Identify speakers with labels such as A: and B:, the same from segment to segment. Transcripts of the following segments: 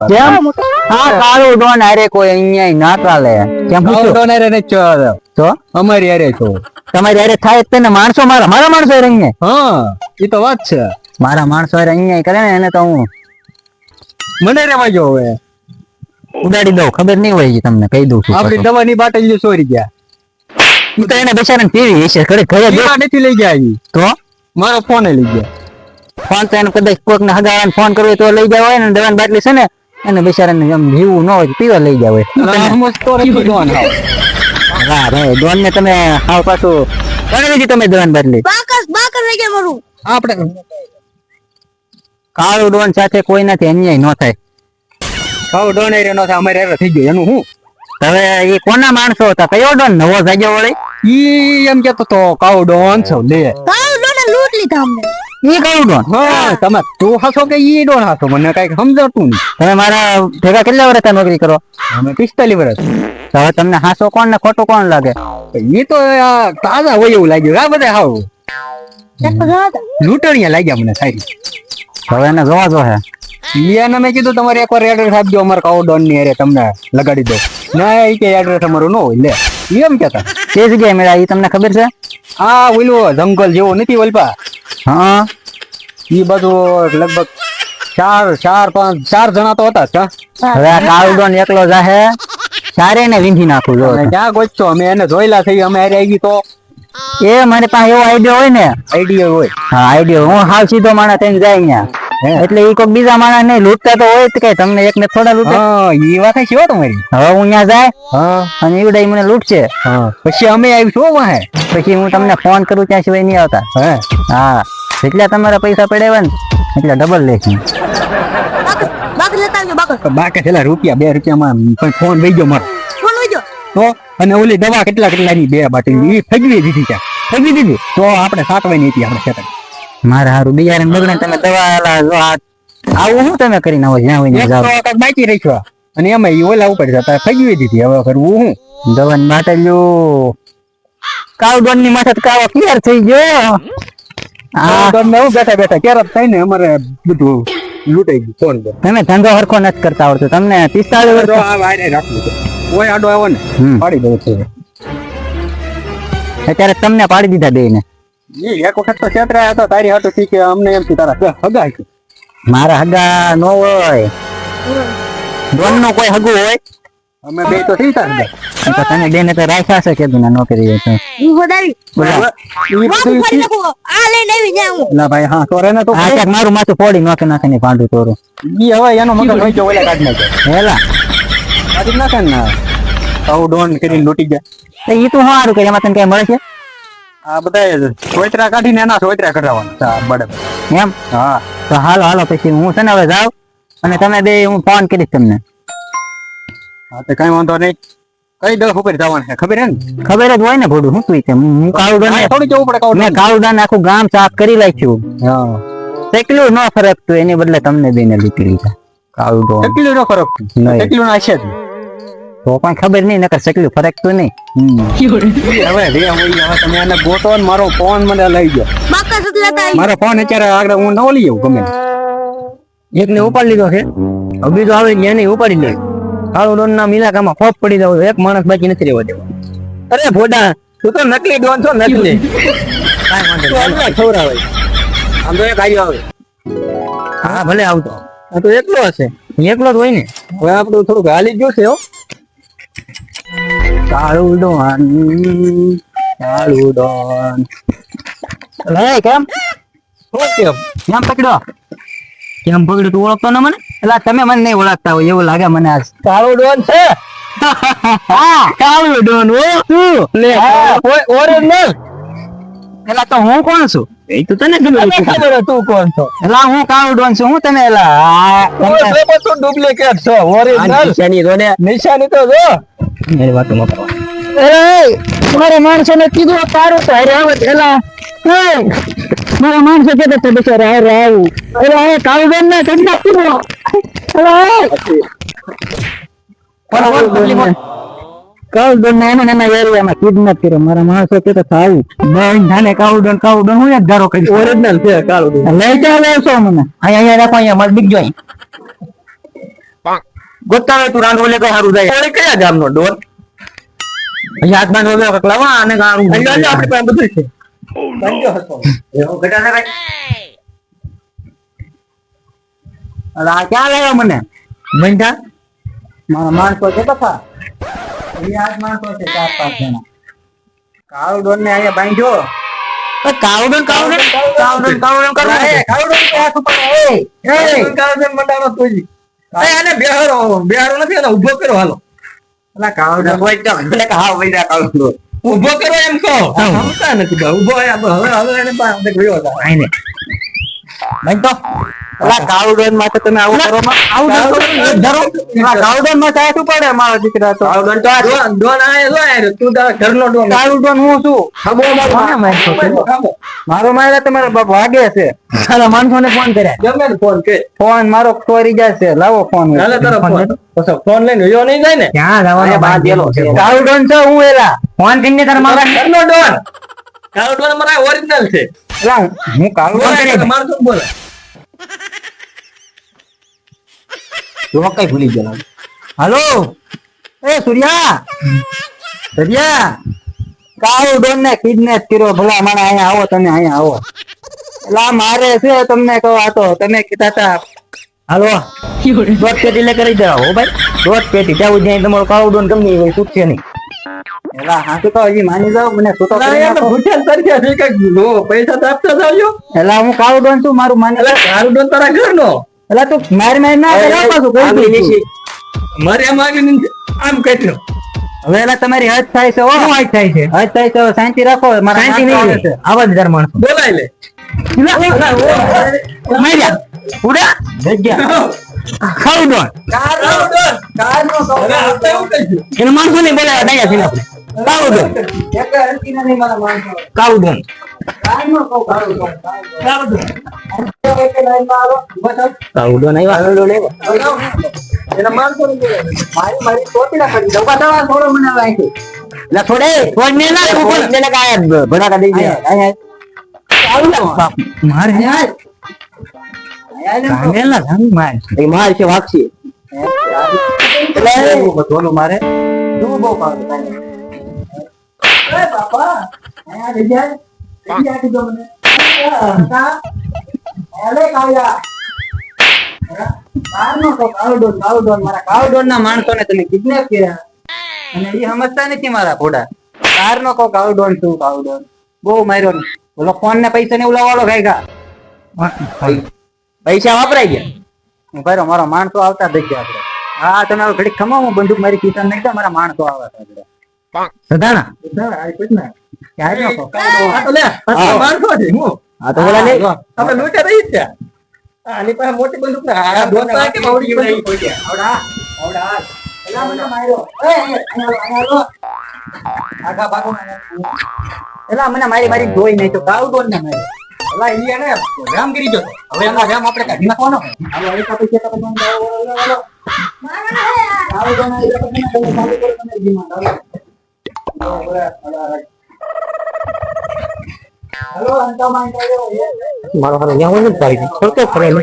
A: કેમ આ કાળું ડોન આરે કોઈ અહીંયા ના ચાલે કેમ પૂછો
B: ડોન અરે ને
A: તો
B: અમારી અરે છો
A: તમારી અરે થાય જ ને માણસો મારા માણસો અરે અહીંયા
B: હા એ તો વાત છે
A: મારા માણસો અરે અહીંયા કરે ને એને તો હું
B: મને રેવા જો હવે
A: ઉડાડી દઉં ખબર નહીં હોય તમને કહી દઉં છું
B: આપડી દવાની બાટલી ચોરી ગયા
A: હું તો એને બેચારાને પીવી હશે ઘરે ઘરે
B: પીવા નથી લઈ ગયા ઈ.
A: તો
B: મારો ફોન લઈ ગયા
A: ફોન તો એને કદાચ કોઈક ને હગાવાને ફોન કરવો હોય તો લઈ જાવ હોય ને દવાની બાટલી છે ને એને બેચારાને એમ જીવું ન હોય તો પીવા લઈ જાવ વાહ ભાઈ ડોન ને તમે હાવ પાછું કોને લીધી તમે દવાની બાટલી
C: બાકસ લઈ ગયા મારું
B: આપણે
A: કાળું ડોન સાથે કોઈનાથી અન્યાય ન થાય
B: કાવ ડોન એરે નો થાય અમારે એરે થઈ ગયો એનું હું
A: હવે એ કોના માણસો હતા કયો ડોન નવો જાગ્યો વળી
B: ઈ એમ કેતો તો કાવ ડોન છો લે
C: કાળું ડોને લૂંટ લીધા અમને
A: ઈ કયું ડોન
B: હા તમે તું હાસો કે ઈ ડોન હાસો મને કઈક સમજાતું નહીં
A: તમે મારા ભેગા કેટલા વર્ષ નોકરી કરો
B: અમે 45 વર્ષ
A: તો હવે તમને હાસો કોણ ને ખોટું કોણ લાગે
B: ઈ તો આ તાજા હોય એવું લાગ્યું આ બધા હાવ લૂંટણીયા લાગ્યા મને સારી
A: હવે એને જોવા જો હે
B: ઈયાને મેં કીધું તમારે એકવાર એડ્રેસ આપજો અમારે કાવ ડોન ની અરે તમને લગાડી દો ના એ કે એડ્રેસ અમારું ન હોય લે ઈ એમ કેતા
A: તે જગ્યાએ મેળા ઈ તમને ખબર છે
B: આ ઓલું જંગલ જેવો નથી વલપા
A: હા
B: ઈ બધું લગભગ ચાર જણા તો હતા જ હા.
A: હવે આ કાળું ડોન એકલો જાહે સારે ને વીંધી નાખું જો
B: અને ક્યાં ગોચતો અમે એને જોયેલા થઈ અમે હારે આવી તો
A: એ મારી પાસે એવો આઈડિયો હોય ને
B: આઈડિયા હોય
A: હા આઈડિયો હું હાવ સીધો માણસ થઈને જાય અહીંયા એટલે ઈ કોઈ બીજા માણસ નહીં લૂંટતા તો હોય જ કે તમને એકને થોડા લૂંટે
B: હા ઈ વાત છે હો તમારી
A: હવે હું અહીંયા જાય
B: હા
A: અને ઈવડે મને લૂંટશે
B: હા પછી અમે આવીશું વાહે
A: પછી હું તમને ફોન કરું ત્યાં સિવાય નહીં આવતા
B: હે
A: હા જેટલા તમારા પૈસા પડ્યા ને એટલે ડબલ લેશું
C: બાકસ લેતા આવજો બાકસ
B: બાકી છેલ્લા રૂપિયા 2 રૂપિયામાં પણ ફોન લઈ ગયો મારો
C: ફોન લઈજો
B: તો અને ઓલી દવા કેટલાની 2 બાટલી ઈ ફગવી દીધી ત્યાં ફગવી દીધી તો આપણે સાટવાની હતી આપણે ખેતર
A: મારા હારું બિયારણ બગડે તમે દવા જો આવું શું તમે કરીને આવો જ્યાં હોય
B: એક
A: ત્યાં
B: તો
A: જાઓ
B: કાંઈક બાકી રાખ્યો અને એમાં ઈ ઓલા ઉપર જતા ફગવી દીધી હવે કરવું હું
A: દવાની બાટલ્યું કાવ ડોન ની માથે કાવો ક્લિયર થઈ ગયો
B: આ તમને હું બેઠા ક્યારે થઈને અમારે બધું લૂંટાઈ ગયું ફોન પર
A: તમે ધંધો હરખો નથી કરતા આવડતો તમને 45 વર્ષ
B: આ વાયરે રાખવું છે ઓય આડો આવો ને
A: હમ.
B: પાડી દઉં છે
A: અત્યારે તમને પાડી દીધા બેયને
B: ઈ એક વખત તો છેતરાયા હતો તારી હાટુ થી કે અમને એમ થી તારા હગા છે
A: મારા હગા નો હોય ડોન નો કોઈ હગું હોય
B: અમે બે તો થઈ તા હગા
A: એ તો તમે બેને તો રાખ્યા છે કે ના નોકરી છે
C: હું વધારી
A: બોલા
B: ઈ
C: બાકસ
B: બધું
C: ફરી નાખો આ લઈને આવી જા હું
B: ના ભાઈ હા તોરે ને તો
A: આ ક્યાંક મારું માથું ફોડી નાખે ને ભાંડું તોરું
B: ઈ હવે એનો મગજ હોય જો ઓલા કાઢ નાખે
A: હેલા
B: કાઢી નાખે ને આવું ડોન કરીને લૂટી ગયા
A: તો ઈ તો હું સારું કે એમાં તને કઈ મળે છે
B: આ બધા સોયત્રા કાઢીને એના સોયત્રા કઢાવવાના બરાબર
A: એમ
B: હા
A: તો હાલો પછી હું છે ને હવે જાઉં અને તમે બે હું ફોન કરીશ તમને
B: હા તો કઈ વાંધો નહીં કઈ દસ ઉપર જવાનું છે ખબર હે ને
A: ખબર જ હોય ને ભોડું શું તું છે હું કાળું
B: આ થોડું જવું પડે
A: મેં કાળું આખું ગામ સાફ કરી નાખ્યું
B: હા
A: કેટલું ન ફરક તું એની બદલે તમને બેને લૂંટી લીધા કાળું ડોન
B: કેટલું નો ફરક
A: નહીં.
B: કેટલું ના છે
A: તો પણ ખબર નહીં નકર કેટલું ફરક તો નહીં
B: હવે હવે તમે એને ગોતો ને મારો ફોન મને લઈ ગયો
C: બાકસ જ લેતા આવી
B: મારો ફોન અત્યારે આગળ હું ન લઈ આવું ગમે
A: એક ને ઉપાડી લીધો છે હવે બીજો આવે એને ઉપાડી લે કાળું ડોન ના મિલાકામાં ફોપ પડી જાવ એક માણસ બાકી નથી રહેવા દેવા અરે ભોડા તું તો નકલી ડોન છો નકલી કાંઈ વાંધો નહીં ખવડાવે આમ તો એક આવ્યો આવે હા ભલે આવતો આ તો એકલો હશે એકલો જ હોય ને
B: હવે આપણું થોડુંક હાલી ગયું છે હો
A: કાળું ડોન કાળું ડોન લે કેમ
B: શું કેમ
A: કેમ પકડ્યો કેમ પકડ્યો તું ઓળખતો ને મને એટલે તમે મને નહીં ઓળખતા હોય એવું લાગે મને આજ કાળું ડોન છે હા કાળું ડોન ઓ તું લે ઓરિજિનલ એલા તો હું કોણ છું એ તો તને ખબર
B: તું કોણ છો
A: એલા હું કાળું ડોન છું હું તમે એલા
B: તું ડુપ્લિકેટ છો ઓરિજિનલ
A: નિશાની જો ને
B: નિશાની તો જો
A: મેરી વાતો માં પડવા મારા માણસો ને કીધું તારું તો હારે આવે એલા મારા માણસો કહેતા હતા બિચારા હારે આવું એલા એ કાળું ડોન ને કંડા કીધું કાળું ડોન ને એના એરિયામાં કિડનેપ કર્યો મારા માણસો કહેતા હતા આવું બેન ધાને કાળું ડોન હું એક ધારો કરી
B: ઓરિજિનલ છે કાળું
A: લઈ ચાલો છો મને અહીંયા રાખો અહીંયા મારે બીજો ગોતતા હોય તું રાંધો લે કઈ સારું જાય ઓલે કયા ગામનો ડોન અહીં હાથમાં નો કક લાવા અને ગારું અહીંયા આપણી પાસે બધું છે બંજો હતો એવો ઘટા ને ભાઈ અલા આ ક્યાં લાવ્યો મને મંડા મારા માણસો છે કથા એ આજ માણસો છે 4-5 જણા કાળો ડોન ને અહીંયા બાંધ્યો કાળુડન કરવું કાળુડન મંડાનો તુજી આને બેહારો નથી એને ઊભો કરો હાલો અલા કાળુડન હોય તો એટલે કે હા વઈરા કાળુડન ઊભો કરો એમ કહો સમજતા નથી બા ઊભો હવે એને પાસે ગયો હતા આઈને નહીં તો અલા કાળુડન માટે તમે આવું કરો કાળુડન માં થાય શું પડે મારા દીકરા તો કાળુડન તો ડોન આયો જો આયો તું તારા ઘરનો ડોન કાળુડન હું છું મારો મારા તમારા બાપ વાગે છે સાલા માણસો ને ફોન કર્યા ગમે ફોન કે ફોન મારો ચોરી જાય છે લાવો ફોન હાલે તારો ફોન પછી ફોન લઈને યો નહીં જાય ને ક્યાં જવાનો બાદ દેલો કાળુડન છે હું એલા ફોન કરીને તારા મારા ઘરનો ડોન કાળુડન મારા ઓરિજિનલ છે એલા હું કાળુડન કરે મારતો બોલે જો કઈ ભૂલી ગયો હાલો એ સૂર્યા કાળુડન ને કિડનેપ કર્યો ભલા માણા અહીંયા આવો તમે અહીંયા આવો એલા મારે છે તમને કહો આ તો તમે કીધા તા હાલો દોઢ પેટી લે કરી જાઓ હો ભાઈ દોઢ પેટી ત્યાં જાય તમારો કાળુડન ગમે હોય છૂટશે નહીં એલા હા તો હજી માની જાવ મને તો ભૂઠેલ તરીકે છે કે લો પૈસા તો આપતા જાવજો એલા હું કાળુડન છું મારું માની કાળુડન તારા ઘરનો એલા તું માર ના કરે પાછું કઈ દે મારે આમ કહેતો હવે એલા તમારી હદ થાય છે હદ થાય છે શાંતિ રાખો મારા શાંતિ નહીં છે આવાજ દર માણસો બોલાય લે માર્યા ઉડા જગ્યા કાળુડન એને માણસો નહીં બોલાય ડાયા છે આપણે કાળુડન કાળુડન આવ્યા એના માણસો મારી ટોપી ના કરી દઉં દવા થોડો મને રાખી લા થોડે ફોન ને ના ઉપર ને લગાયા ભડાકા દઈ દે માર યાર કાનેલા જાન માર એ માર છે વાક્ષી એટલે બોલો મારે તું બહુ પાડો એ બાપા આયા વિજય વિજય કીધો મને અરે કાળિયા કાળુડન મારા કાળુડન ના માણસો ને તમે કિડનેપ કર્યા અને એ સમજતા નથી મારા ઘોડા કાર નો કહો કાળુડન છું કાળુડન બહુ માર્યો બોલો ફોન ને પૈસા ને ઉલાવાળો ખાઈ પૈસા વાપરાઈ ગયા હું કર્યો મારો માણસો આવતા થઈ ગયા આપડે હા તમે ઘડીક ખમાવો હું બંદૂક મારી કિશન નાખતા મારા માણસો આવતા સદાણા ક્યારે નો કહો માણસો છે હું હા તો બોલા નહીં આપણે લૂંટા રહી જ આની પાસે મોટી બંદૂક ના દોસ્તા કે બાવડી બંદૂક કોઈ દે આવડા એલા મને માર્યો એ આયા આગા ભાગો એલા મને મારી જોઈ નહીં તો કાળુડન ને માર્યો એલા ઈ એને રામ કરી જો હવે એના રામ આપણે કાઢી નાખવાનો હાલો એ તો પૈસા તો મને હાલો કાળુડન એ તો મને ચાલુ કરો તમે જીમાં હાલો અંતા માં મારો હારો યા હોય ને ભાઈ સરકો ફરે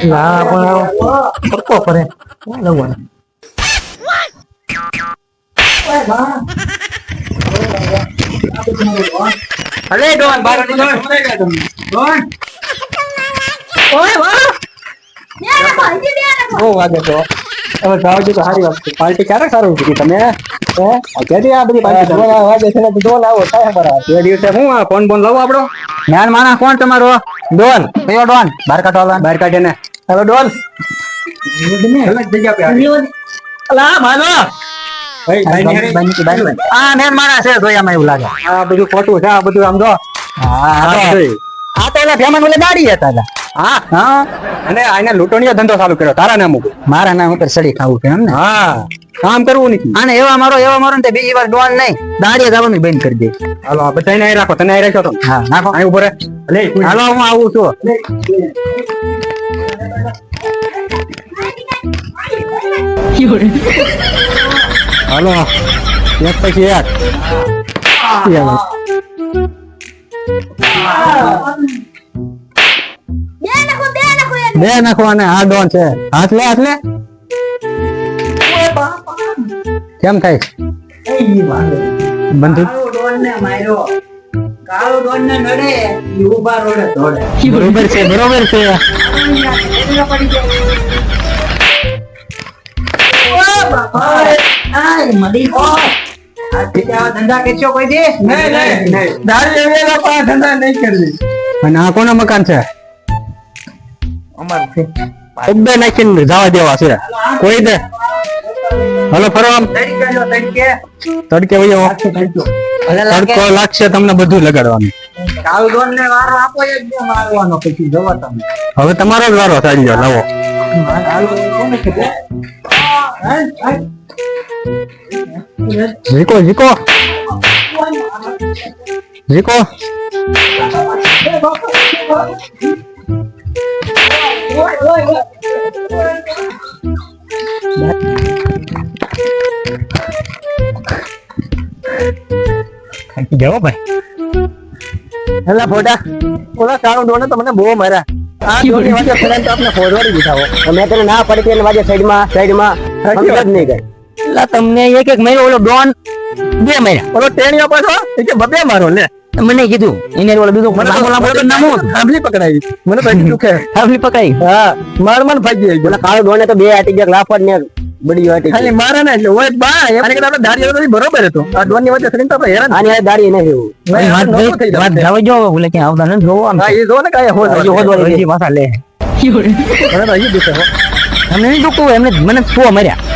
A: ના પણ સરકો ફરે લગવાનું અરે ડોન બાર ડોન ઓય વાહ ઓ વાગે તો હવે જાવજો તો સારી વાત છે પાર્ટી ક્યારે સારું ઉઠી તમે ક્યાંથી આ બધી પાર્ટી વાગે છે તો ડોન આવો થાય બરાબર એ દિવસે હું આ ફોન લાવો આપણો જ્ઞાન માના કોણ તમારો ડોન કયો ડોન બહાર કાઢો બહાર કાઢે ને હવે ડોન જગ્યા પે અલા માનો આ મેન માણસ છે જોયામાં એવું લાગે આ બધું ખોટું છે આ બધું આમ જો આ તો એના ફેમન ઓલે દાડી હતા હા હા અને આને લૂંટણીયો ધંધો ચાલુ કર્યો તારા નામ ઉપર મારા નામ ઉપર સડી ખાવું છે એમ ને હા કામ કરવું નથી આને એવા મારો ને તે બીજી વાર ડોન નહીં દાડીએ જવાનું બંધ કરી દે હાલો આ બધાને અહીં રાખો તને અહીં રાખ્યો તો હા નાખો અહીં ઉપર લે હાલો હું આવું છું હાલો એક પછી એક બે નાખો અને આ ડોન છે હાથ લે
B: કેમ થાય બંદૂક બરોબર છે બરોબર છે
A: ધંધા કરશો કોઈ દી
B: અને આ કોના મકાન છે બે નાખીને જવા દેવા છે કોઈ દે હલો ફરો આમ તડકે વયો તડકો લાગશે તમને બધું લગાડવાનું હવે તમારો જ વારો થઈ ગયો લાવો જીકો જીકો જીકો થાકી જાઓ ભાઈ
A: હેલા ફોટા ઓલા કાળો ડોને તો મને બહુ માર્યા આ ડોની વાજે ફેરાન તો આપને ફોરવાડી દીધા મેં તને ના પડી કે વાજે સાઈડમાં સમજ જ નહીં ગઈ એટલે તમને એક એક મહિનો ઓલો ડોન બે મહિના ઓલો ટેણીઓ પાછો એ કે બબે મારો લે મને કીધું એને ઓલો બીજો નામ થાંભલી પકડાવી મને તો એટલું કે થાંભલી પકડાઈ હા માર મન ભાગી ગઈ ઓલા કાળો ડોને તો બે આટી ગયા લાફડ ને બડી વાટી ખાલી મારા ને એટલે ઓય બા આને કે આપણે દાડી તો બરોબર હતો આ ડોન ની વચ્ચે સરીન તો આપણે હેરાન આની દાડી નહીં વાત જાવ જો બોલે કે આવતા ને જોવો આમ હા એ જો ને કાય હોદવાળી પાછા લે મને તો અહીં દીધો તમને નહીં દુખતું એમને મને શું મર્યા